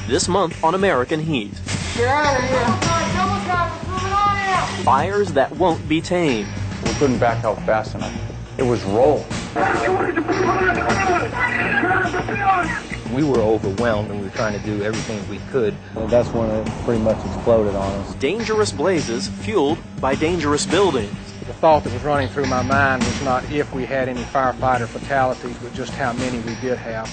this month on American Heat. Get out of here! Fires that won't be tamed. We couldn't back out fast enough. It was roll. We were overwhelmed and we were trying to do everything we could. And that's when it pretty much exploded on us. Dangerous blazes fueled by dangerous buildings. The thought that was running through my mind was not if we had any firefighter fatalities, but just how many we did have.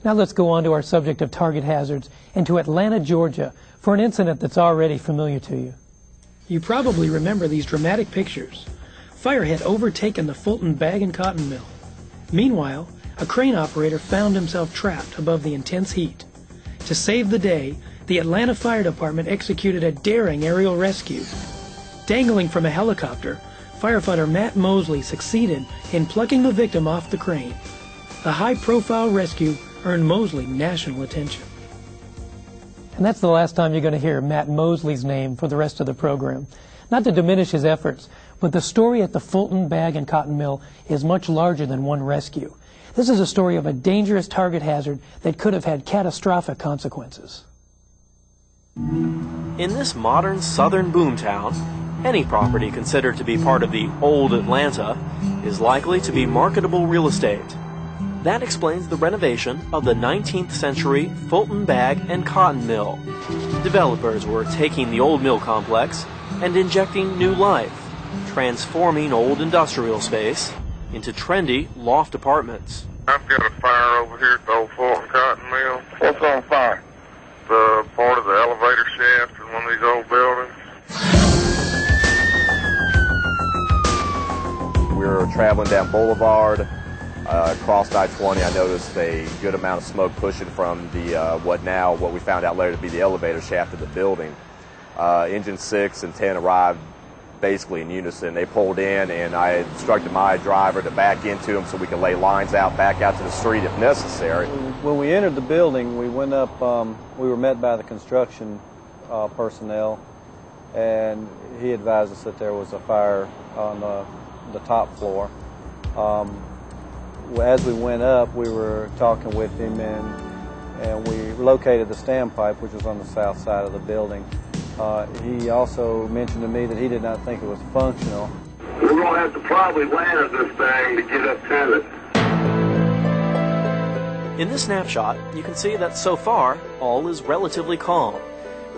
Now let's go on to our subject of target hazards and to Atlanta, Georgia, for an incident that's already familiar to you. You probably remember these dramatic pictures. Fire had overtaken the Fulton bag and cotton mill. Meanwhile, a crane operator found himself trapped above the intense heat. To save the day, the Atlanta Fire Department executed a daring aerial rescue. Dangling from a helicopter, firefighter Matt Mosley succeeded in plucking the victim off the crane. The high-profile rescue earned Mosley national attention. And that's the last time you're going to hear Matt Mosley's name for the rest of the program. Not to diminish his efforts, but the story at the Fulton Bag and Cotton Mill is much larger than one rescue. This is a story of a dangerous target hazard that could have had catastrophic consequences. In this modern southern boomtown, any property considered to be part of the old Atlanta is likely to be marketable real estate. That explains the renovation of the 19th century Fulton Bag and Cotton Mill. Developers were taking the old mill complex and injecting new life, transforming old industrial space into trendy loft apartments. I've got a fire over here at the old Fulton Cotton Mill. What's on fire? The part of the elevator shaft in one of these old buildings. We were traveling down Boulevard. Across I-20, I noticed a good amount of smoke pushing from the what we found out later to be the elevator shaft of the building. Engine 6 and 10 arrived basically in unison. They pulled in, and I instructed my driver to back into them so we could lay lines out, back out to the street if necessary. When we entered the building, we went up, we were met by the construction personnel, and he advised us that there was a fire on the top floor. As we went up, we were talking with him, and we located the standpipe, which was on the south side of the building. He also mentioned to me that he did not think it was functional. We're going to have to probably land this thing to get up to it. In this snapshot, you can see that so far, all is relatively calm.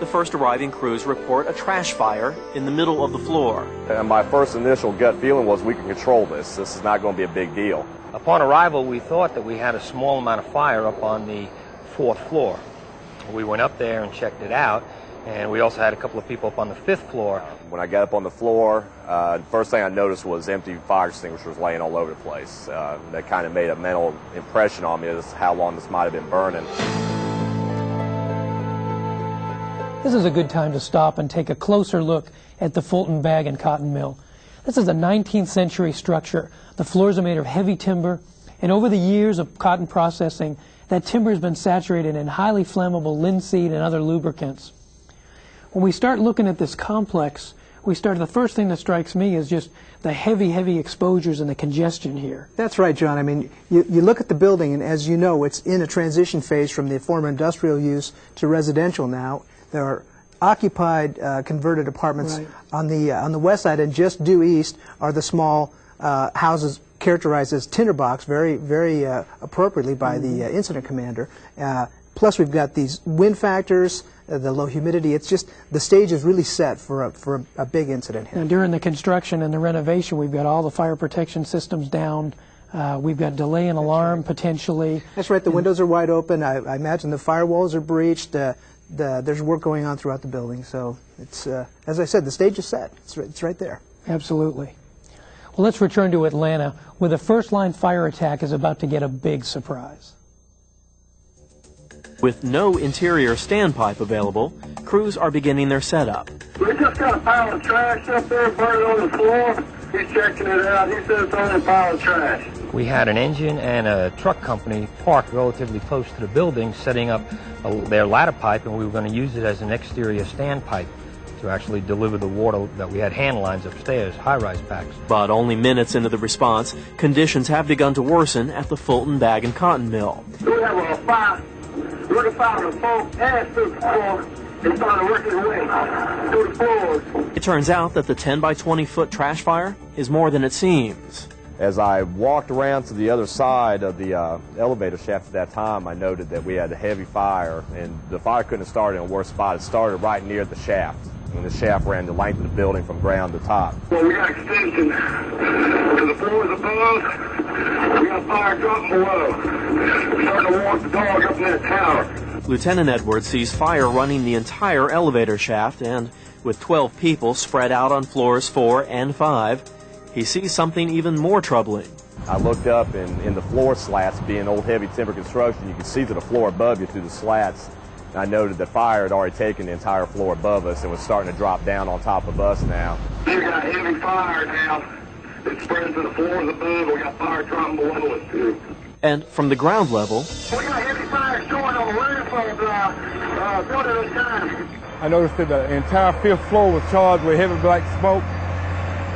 The first arriving crews report a trash fire in the middle of the floor. And my first initial gut feeling was we can control this. This is not going to be a big deal. Upon arrival, we thought that we had a small amount of fire up on the 4th floor. We went up there and checked it out, and we also had a couple of people up on the 5th floor. When I got up on the floor, the first thing I noticed was empty fire extinguishers laying all over the place. That kind of made a mental impression on me as how long this might have been burning. This is a good time to stop and take a closer look at the Fulton Bag and Cotton Mill. This is a 19th century structure. The floors are made of heavy timber, and over the years of cotton processing, that timber has been saturated in highly flammable linseed and other lubricants. When we start looking at this complex, the first thing that strikes me is just the heavy exposures and the congestion here. That's right, John. I mean, you look at the building, and as you know, it's in a transition phase from the former industrial use to residential now. There are occupied converted apartments on the west side, and just due east are the small houses characterized as tinderbox, very appropriately by the incident commander. Plus, we've got these wind factors, the low humidity. It's just the stage is really set for a big incident here. And during the construction and the renovation, we've got all the fire protection systems down. We've got delay and alarm potentially. That's right. The windows are wide open. I imagine the firewalls are breached. There's work going on throughout the building. So it's, as I said, the stage is set. It's right there. Absolutely. Well, let's return to Atlanta, where the first-line fire attack is about to get a big surprise. With no interior standpipe available, crews are beginning their setup. We just got a pile of trash up there burning on the floor. He's checking it out. He says it's only a pile of trash. We had an engine and a truck company parked relatively close to the building setting up their ladder pipe, and we were going to use it as an exterior standpipe to actually deliver the water that we had hand lines upstairs, high-rise packs. But only minutes into the response, conditions have begun to worsen at the Fulton Bag and Cotton Mill. We have a fire. We're the fire on the phone and through the floor. They started working their way through the floors. It turns out that the 10 by 20 foot trash fire is more than it seems. As I walked around to the other side of the elevator shaft at that time, I noted that we had a heavy fire, and the fire couldn't have started in a worse spot. It started right near the shaft, and the shaft ran the length of the building from ground to top. Well, we got extension to the floors above. We got fire dropping below. We're starting to walk the dog up in that tower. Lieutenant Edwards sees fire running the entire elevator shaft, and with 12 people spread out on floors 4 and 5, he sees something even more troubling. I looked up, and in the floor slats, being old heavy timber construction, you could see to the floor above you through the slats. And I noted that fire had already taken the entire floor above us and was starting to drop down on top of us now. We got heavy fire now. It's spreading to the floors above. We got fire dropping below us, too. And from the ground level, We got heavy fire going on the roof of the building this time. I noticed that the entire 5th floor was charged with heavy black smoke.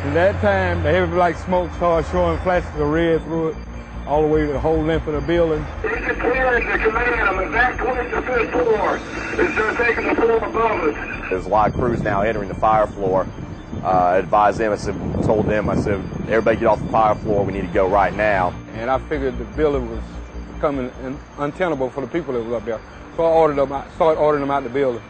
At that time, the heavy black smoke started showing flashes of red through it, all the way to the whole length of the building. It's declaring the command of evacuate the 5th floor. It's taking the floor above us. There's a lot of crews now entering the fire floor. I advised them, told them, I said, everybody get off the fire floor, we need to go right now. And I figured the building was becoming untenable for the people that was up there. So I started ordering them out the building.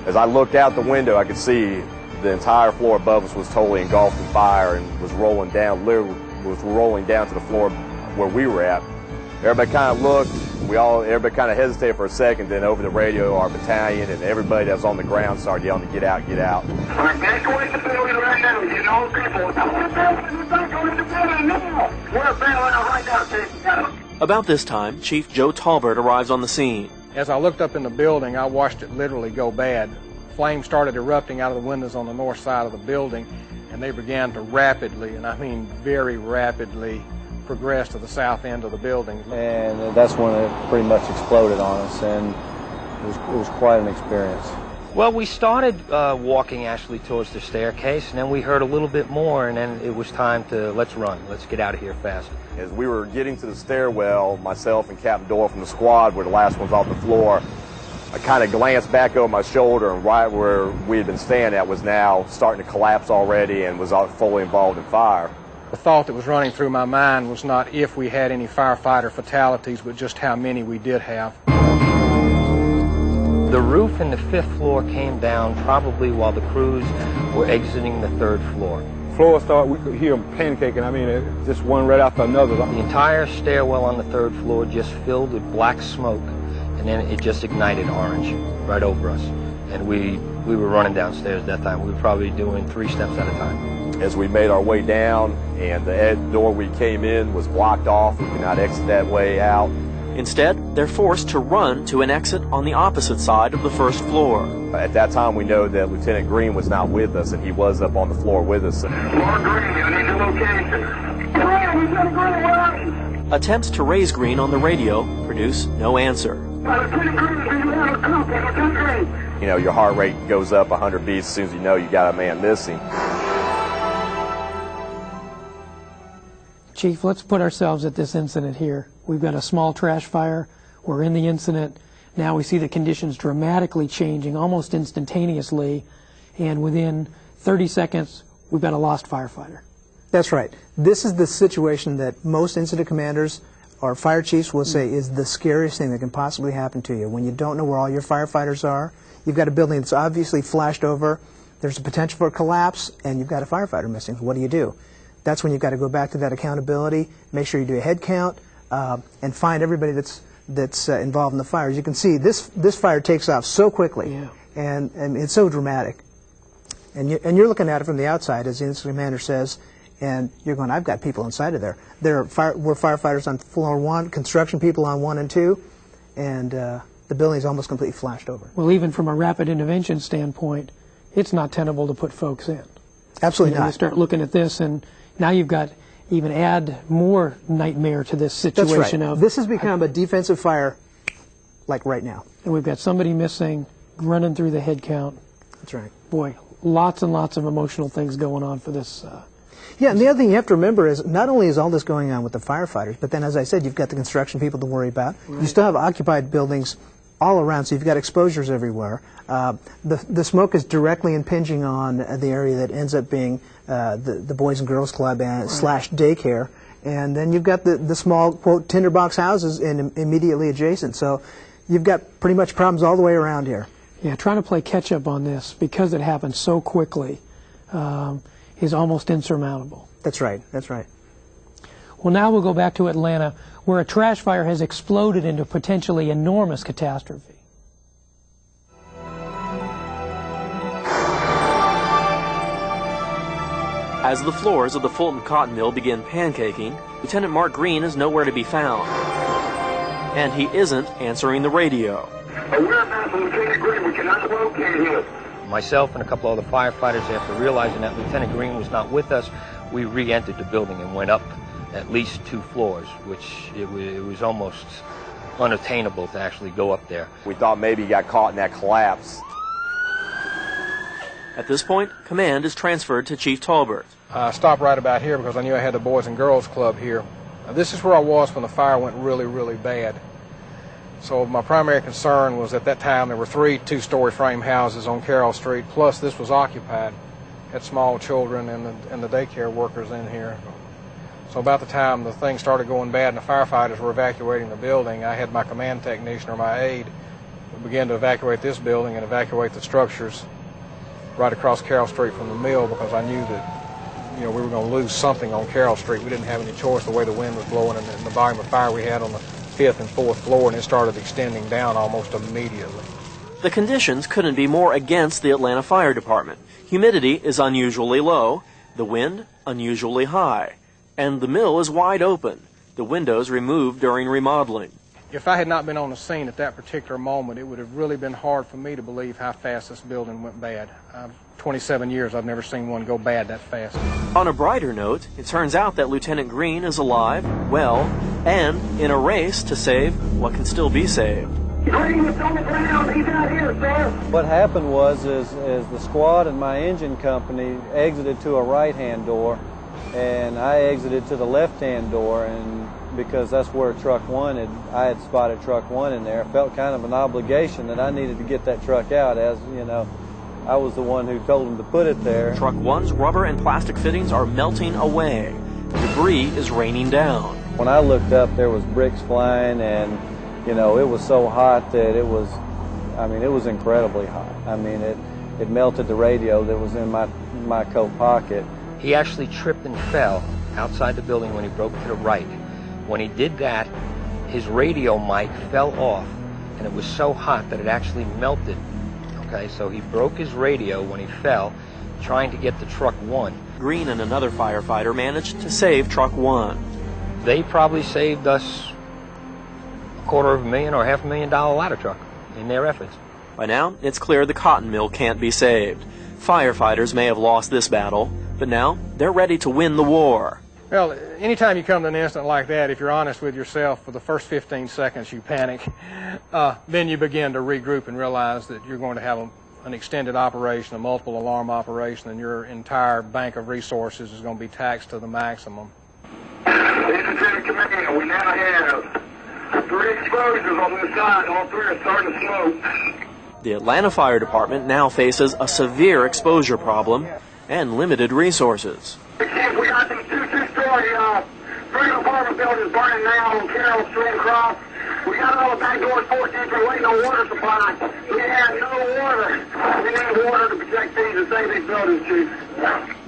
As I looked out the window, I could see the entire floor above us was totally engulfed in fire and was rolling down, literally was rolling down to the floor where we were at. Everybody kind of looked, everybody kind of hesitated for a second, then over the radio, our battalion and everybody that was on the ground started yelling to get out, get out. We're evacuating the building right now, getting all the people. We're evacuating the building now. We're bailing out right now, Chief. about this time, Chief Joe Talbert arrives on the scene. As I looked up in the building, I watched it literally go bad. Flames started erupting out of the windows on the north side of the building, and they began to rapidly, and I mean very rapidly, progress to the south end of the building. And that's when it pretty much exploded on us, and it was quite an experience. Well, we started walking actually towards the staircase, and then we heard a little bit more, and then it was time to, let's run, let's get out of here fast. As we were getting to the stairwell, myself and Captain Doyle from the squad were the last ones off the floor. I kind of glanced back over my shoulder, and right where we had been standing at was now starting to collapse already and was fully involved in fire. The thought that was running through my mind was not if we had any firefighter fatalities, but just how many we did have. The roof in the 5th floor came down probably while the crews were exiting the 3rd floor. Floor started, we could hear them pancaking. I mean, just one right after another. The entire stairwell on the 3rd floor just filled with black smoke, and then it just ignited orange right over us. And we were running downstairs that time. We were probably doing 3 steps at a time. As we made our way down, and the door we came in was blocked off, we could not exit that way out. Instead, they're forced to run to an exit on the opposite side of the 1st floor. At that time, we know that Lieutenant Green was not with us, and he was up on the floor with us. Mark Green, I need your location. Green, Lieutenant Green, where are you? Attempts to raise Green on the radio produce no answer. Lieutenant Green, do you want to come? Lieutenant Green. You know, your heart rate goes up 100 beats as soon as you know you got a man missing. Chief, let's put ourselves at this incident here. We've got a small trash fire. We're in the incident. Now we see the conditions dramatically changing almost instantaneously, and within 30 seconds, we've got a lost firefighter. That's right. This is the situation that most incident commanders or fire chiefs will say is the scariest thing that can possibly happen to you. When you don't know where all your firefighters are, you've got a building that's obviously flashed over, there's a potential for a collapse, and you've got a firefighter missing. What do? That's when you've got to go back to that accountability, make sure you do a head count, and find everybody that's involved in the fire. As you can see, this fire takes off so quickly, and it's so dramatic. And you're looking at it from the outside, as the incident commander says, and you're going, I've got people inside of there. We're firefighters on floor 1, construction people on 1 and 2, and the building's almost completely flashed over. Well, even from a rapid intervention standpoint, it's not tenable to put folks in. Absolutely not. You start looking at this, and now you've got even add more nightmare to this situation. That's right. Of this has become a defensive fire like right now. And we've got somebody missing, running through the head count. That's right. Boy, lots and lots of emotional things going on for this. Yeah, and the other thing you have to remember is not only is all this going on with the firefighters, but then, as I said, you've got the construction people to worry about. Right. You still have occupied buildings all around, so you've got exposures everywhere. The smoke is directly impinging on the area that ends up being the Boys and Girls Club and slash daycare. And then you've got the small, quote, tinderbox houses immediately adjacent. So you've got pretty much problems all the way around here. Yeah, trying to play catch-up on this because it happened so quickly is almost insurmountable. That's right. That's right. Well, now we'll go back to Atlanta, where a trash fire has exploded into a potentially enormous catastrophe. As the floors of the Fulton cotton mill begin pancaking, Lieutenant Mark Green is nowhere to be found. And he isn't answering the radio. Whereabouts of Lieutenant Green? We cannot locate him. Myself and a couple other firefighters, after realizing that Lieutenant Green was not with us, we re-entered the building and went up at least 2 floors, which it was almost unattainable to actually go up there. We thought maybe he got caught in that collapse. At this point, command is transferred to Chief Talbert. I stopped right about here because I knew I had the Boys and Girls Club here. Now, this is where I was when the fire went really, really bad. So my primary concern was at that time there were 3 2-story frame houses on Carroll Street, plus this was occupied. Had small children and the daycare workers in here. So about the time the thing started going bad and the firefighters were evacuating the building, I had my command technician or my aide begin to evacuate this building and evacuate the structures right across Carroll Street from the mill, because I knew that, you know, we were going to lose something on Carroll Street. We didn't have any choice the way the wind was blowing and the volume of fire we had on the 5th and 4th floor, and it started extending down almost immediately. The conditions couldn't be more against the Atlanta Fire Department. Humidity is unusually low, the wind unusually high, and the mill is wide open, the windows removed during remodeling. If I had not been on the scene at that particular moment, it would have really been hard for me to believe how fast this building went bad. 27 years, I've never seen one go bad that fast. On a brighter note, it turns out that Lieutenant Green is alive, well, and in a race to save what can still be saved. Green is on the ground. He's out here, sir. What happened was the squad and my engine company exited to a right-hand door, and I exited to the left-hand door, and because that's where truck 1 I had spotted truck 1 in there. I felt kind of an obligation that I needed to get that truck out, as you know, I was the one who told them to put it there. Truck 1's rubber and plastic fittings are melting away. Debris is raining down. When I looked up, there was bricks flying, and you know, it was so hot that it was incredibly hot. I mean, it melted the radio that was in my coat pocket. He actually tripped and fell outside the building when he broke to the right. When he did that, his radio mic fell off, and it was so hot that it actually melted. Okay, so he broke his radio when he fell, trying to get to truck 1. Green and another firefighter managed to save truck 1. They probably saved us $250,000 or $500,000 ladder truck in their efforts. By now, it's clear the cotton mill can't be saved. Firefighters may have lost this battle, but now they're ready to win the war. Well, anytime you come to an incident like that, if you're honest with yourself, for the first 15 seconds you panic. Then you begin to regroup and realize that you're going to have an extended operation, a multiple alarm operation, and your entire bank of resources is going to be taxed to the maximum. This is in command. We now have 3 exposures on this side. All 3 are starting to smoke. The Atlanta Fire Department now faces a severe exposure problem and limited resources. We got these 2 2-story frame apartment buildings burning now on Carroll Street across. We got all the back doors forced in for waiting on water supply. We have no water. We need water to protect these and save these buildings, Chief.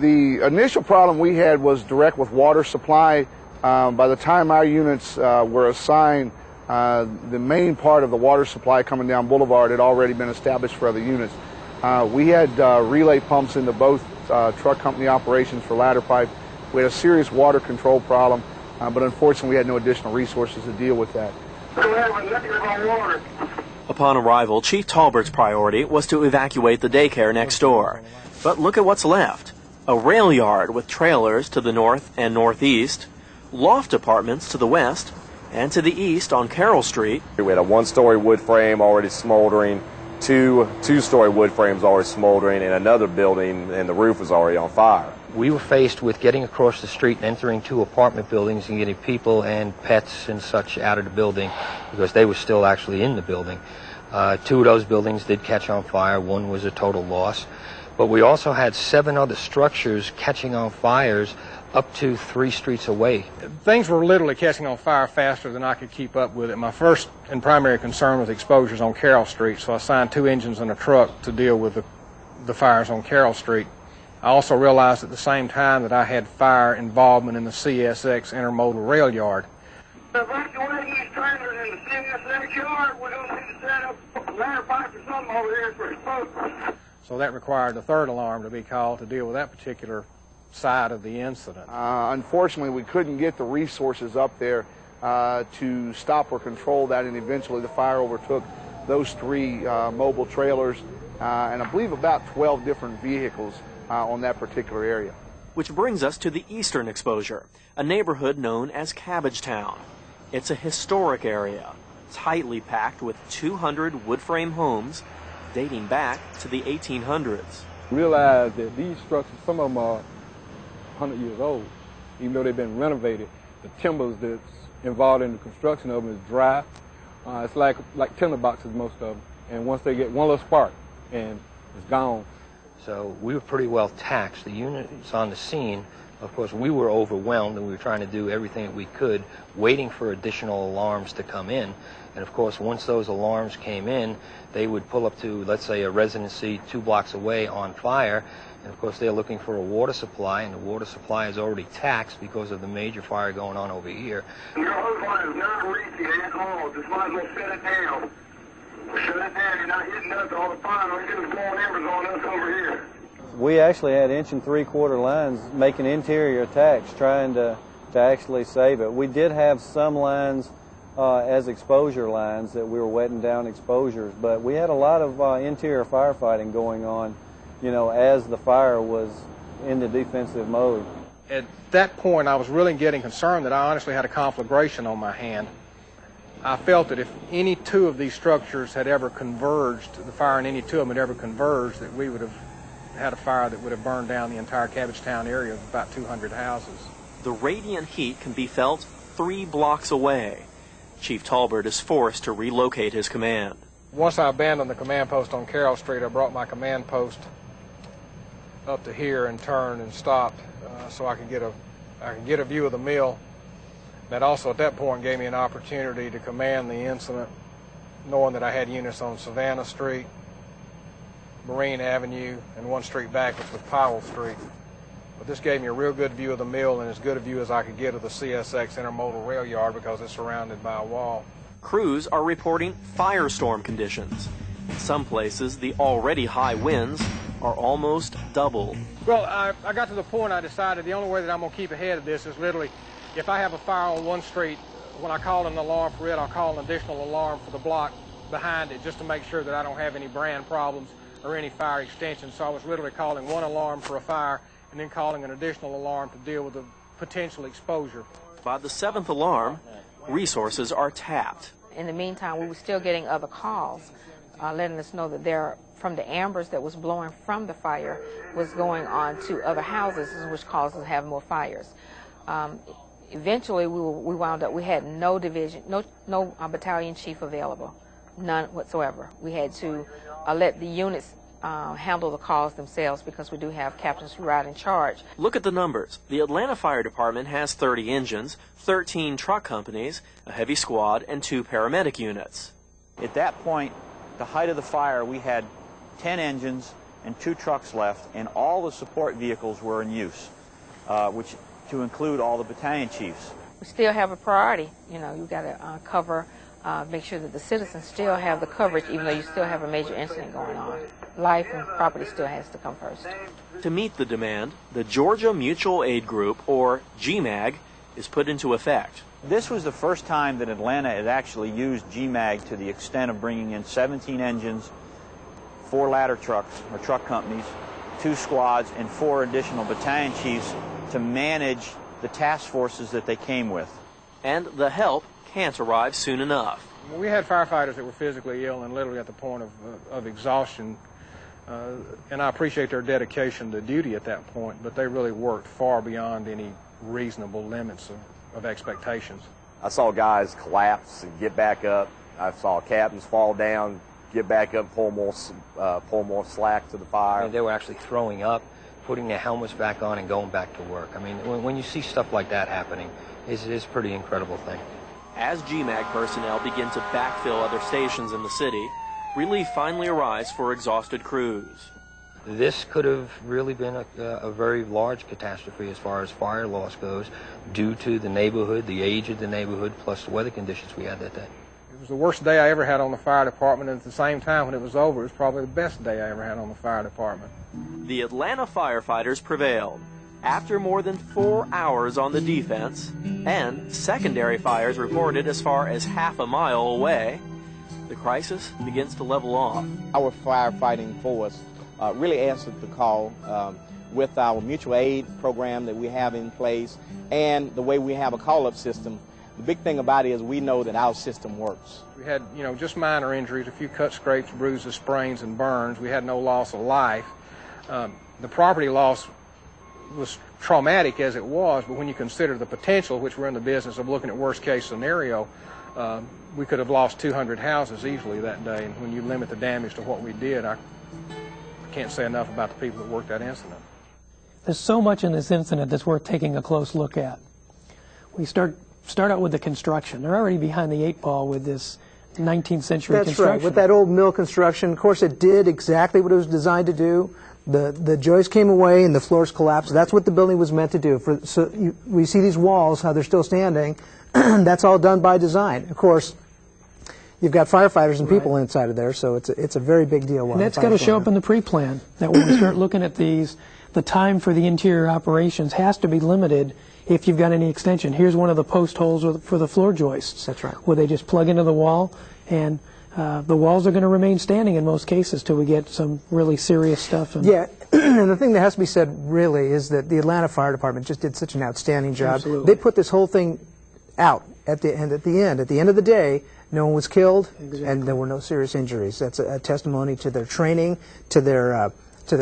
The initial problem we had was direct with water supply. By the time our units were assigned, the main part of the water supply coming down Boulevard had already been established for other units. We had relay pumps into both truck company operations for ladder pipe. We had a serious water control problem, but unfortunately we had no additional resources to deal with that. Upon arrival, Chief Talbert's priority was to evacuate the daycare next door. But look at what's left. a rail yard with trailers to the north and northeast, loft apartments to the west, and to the east on Carroll Street. We had a one-story wood frame already smoldering, two-story wood frames already smoldering, and another building, and the roof was already on fire. We were faced with getting across the street and entering 2 apartment buildings and getting people and pets and such out of the building because they were still actually in the building. 2 of those buildings did catch on fire. 1 was a total loss. But we also had 7 other structures catching on fires up to 3 streets away. Things were literally catching on fire faster than I could keep up with it. My first and primary concern was exposures on Carroll Street, so I assigned 2 engines and a truck to deal with the fires on Carroll Street. I also realized at the same time that I had fire involvement in the CSX intermodal rail yard. Evacuate these trailers in the CSX yard. We're going to need to set up a ladder pipe or something over here for exposure. So that required the 3rd alarm to be called to deal with that particular side of the incident. Unfortunately, we couldn't get the resources up there to stop or control that, and eventually the fire overtook those 3 mobile trailers and I believe about 12 different vehicles on that particular area. Which brings us to the eastern exposure, a neighborhood known as Cabbagetown. It's a historic area, tightly packed with 200 wood frame homes dating back to the 1800s. Realize that these structures, some of them are 100 years old, even though they've been renovated. The timbers that's involved in the construction of them is dry. It's like timber boxes, most of them. And once they get one little spark, and it's gone. So we were pretty well taxed. The units on the scene, of course, we were overwhelmed and we were trying to do everything that we could, waiting for additional alarms to come in. And of course, once those alarms came in, they would pull up to, let's say, a residency 2 blocks away on fire. And of course, they're looking for a water supply, and the water supply is already taxed because of the major fire going on over here. Your hose line is not reaching at all. Just might as well shut it down. Shut it down. You're not hitting us all the fire. All you're doing is blowing embers on us over here. We actually had 1 3/4 lines making interior attacks, trying to actually save it. We did have some lines as exposure lines that we were wetting down exposures, but we had a lot of interior firefighting going on, you know, as the fire was in the defensive mode. At that point, I was really getting concerned that I honestly had a conflagration on my hand. I felt that if any 2 of these structures had ever converged, the fire in any 2 of them had ever converged, that we would have had a fire that would have burned down the entire Cabbagetown area of about 200 houses. The radiant heat can be felt 3 blocks away. Chief Talbert is forced to relocate his command. Once I abandoned the command post on Carroll Street, I brought my command post up to here and turned and stopped so I could get a view of the mill. That also at that point gave me an opportunity to command the incident, knowing that I had units on Savannah Street, Marine Avenue, and 1 street back, which was Powell Street. But this gave me a real good view of the mill and as good a view as I could get of the CSX intermodal rail yard because it's surrounded by a wall. Crews are reporting firestorm conditions. In some places, the already high winds are almost double. Well, I got to the point I decided the only way that I'm going to keep ahead of this is literally, if I have a fire on 1 street, when I call an alarm for it, I'll call an additional alarm for the block behind it just to make sure that I don't have any brand problems or any fire extension. So I was literally calling 1 alarm for a fire and then calling an additional alarm to deal with the potential exposure. By the 7th alarm, resources are tapped. In the meantime, we were still getting other calls, letting us know that from the ambers that was blowing from the fire was going on to other houses, which caused us to have more fires. Eventually, we wound up, we had no division, no battalion chief available, none whatsoever. We had to let the units handle the calls themselves because we do have captains who ride in charge. Look at the numbers. The Atlanta Fire Department has 30 engines, 13 truck companies, a heavy squad, and 2 paramedic units. At that point, the height of the fire, we had 10 engines and 2 trucks left, and all the support vehicles were in use, which to include all the battalion chiefs. We still have a priority. You know, you've got to cover, make sure that the citizens still have the coverage, even though you still have a major incident going on. Life and property still has to come first. To meet the demand, the Georgia Mutual Aid Group, or GMAG, is put into effect. This was the first time that Atlanta had actually used GMAG to the extent of bringing in 17 engines, 4 ladder trucks, or truck companies, 2 squads, and 4 additional battalion chiefs to manage the task forces that they came with. And the help can't arrive soon enough. We had firefighters that were physically ill and literally at the point of exhaustion, and I appreciate their dedication to duty at that point, but they really worked far beyond any reasonable limits of expectations. I saw guys collapse and get back up. I saw captains fall down, get back up, pull more slack to the fire. I mean, they were actually throwing up, putting their helmets back on, and going back to work. I mean, when you see stuff like that happening, it's a pretty incredible thing. As GMAG personnel begin to backfill other stations in the city, relief finally arrives for exhausted crews. This could have really been a very large catastrophe as far as fire loss goes, due to the neighborhood, the age of the neighborhood, plus the weather conditions we had that day. It was the worst day I ever had on the fire department, and at the same time, when it was over, it was probably the best day I ever had on the fire department. The Atlanta firefighters prevailed. After more than 4 hours on the defense, and secondary fires reported as far as half a mile away, the crisis begins to level off. Our firefighting force really answered the call with our mutual aid program that we have in place and the way we have a call-up system. The big thing about it is we know that our system works. We had, just minor injuries, a few cuts, scrapes, bruises, sprains, and burns. We had no loss of life. The property loss was traumatic as it was, but when you consider the potential, which we're in the business of looking at worst-case scenario, we could have lost 200 houses easily that day, and when you limit the damage to what we did, I can't say enough about the people that worked that incident. There's so much in this incident that's worth taking a close look at. We start out with the construction. They're already behind the 8 ball with this 19th century That's construction. right, with that old mill construction. Of course, it did exactly what it was designed to do. The joists came away and the floors collapsed. That's what the building was meant to do. We see these walls, how they're still standing. That's all done by design. Of course, you've got firefighters and people inside of there, so it's a very big deal. And that's got to show up in the pre-plan, that when we start looking at these, the time for the interior operations has to be limited if you've got any extension. Here's one of the post holes for the floor joists. That's right. Where they just plug into the wall, and the walls are going to remain standing in most cases till we get some really serious stuff. Yeah, and the thing that has to be said really is that the Atlanta Fire Department just did such an outstanding job. Absolutely. They put this whole thing out at the end of the day, no one was killed, and there were no serious injuries. That's a testimony to their training, to their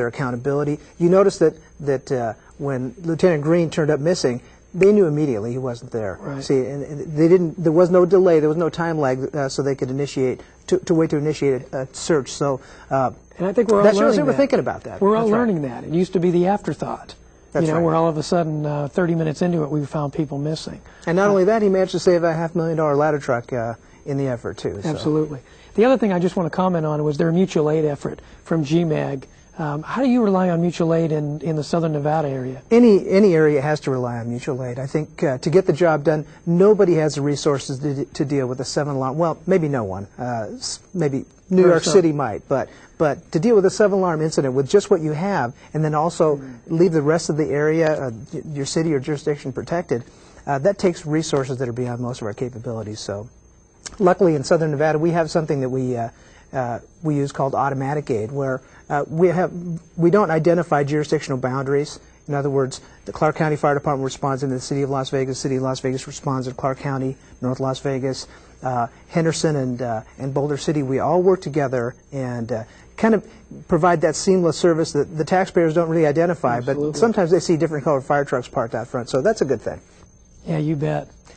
accountability. You notice that when Lieutenant Green turned up missing, they knew immediately he wasn't there. Right. See, and they didn't. There was no delay. There was no time lag, so they could initiate to wait to initiate a search. So, and I think we're all that learning shows they were that. thinking about that. We're all That's right. learning that. It used to be the afterthought. That's right. Where all of a sudden, 30 minutes into it, we found people missing. And not only that, he managed to save a $500,000 ladder truck in the effort too. So. Absolutely. The other thing I just want to comment on was their mutual aid effort from GMAG. How do you rely on mutual aid in the southern Nevada area? Any area has to rely on mutual aid. I think to get the job done, nobody has the resources to deal with a 7-alarm. Well, maybe no one. Maybe New York City might, but to deal with a 7-alarm incident with just what you have, and then also leave the rest of the area, your city or jurisdiction protected, that takes resources that are beyond most of our capabilities. So, luckily in southern Nevada, we have something that we use called automatic aid, where we don't identify jurisdictional boundaries. In other words, the Clark County Fire Department responds into the City of Las Vegas. City of Las Vegas responds to Clark County, North Las Vegas, Henderson, and Boulder City. We all work together and kind of provide that seamless service that the taxpayers don't really identify. Absolutely. But sometimes they see different colored fire trucks parked out front, so that's a good thing. Yeah, you bet.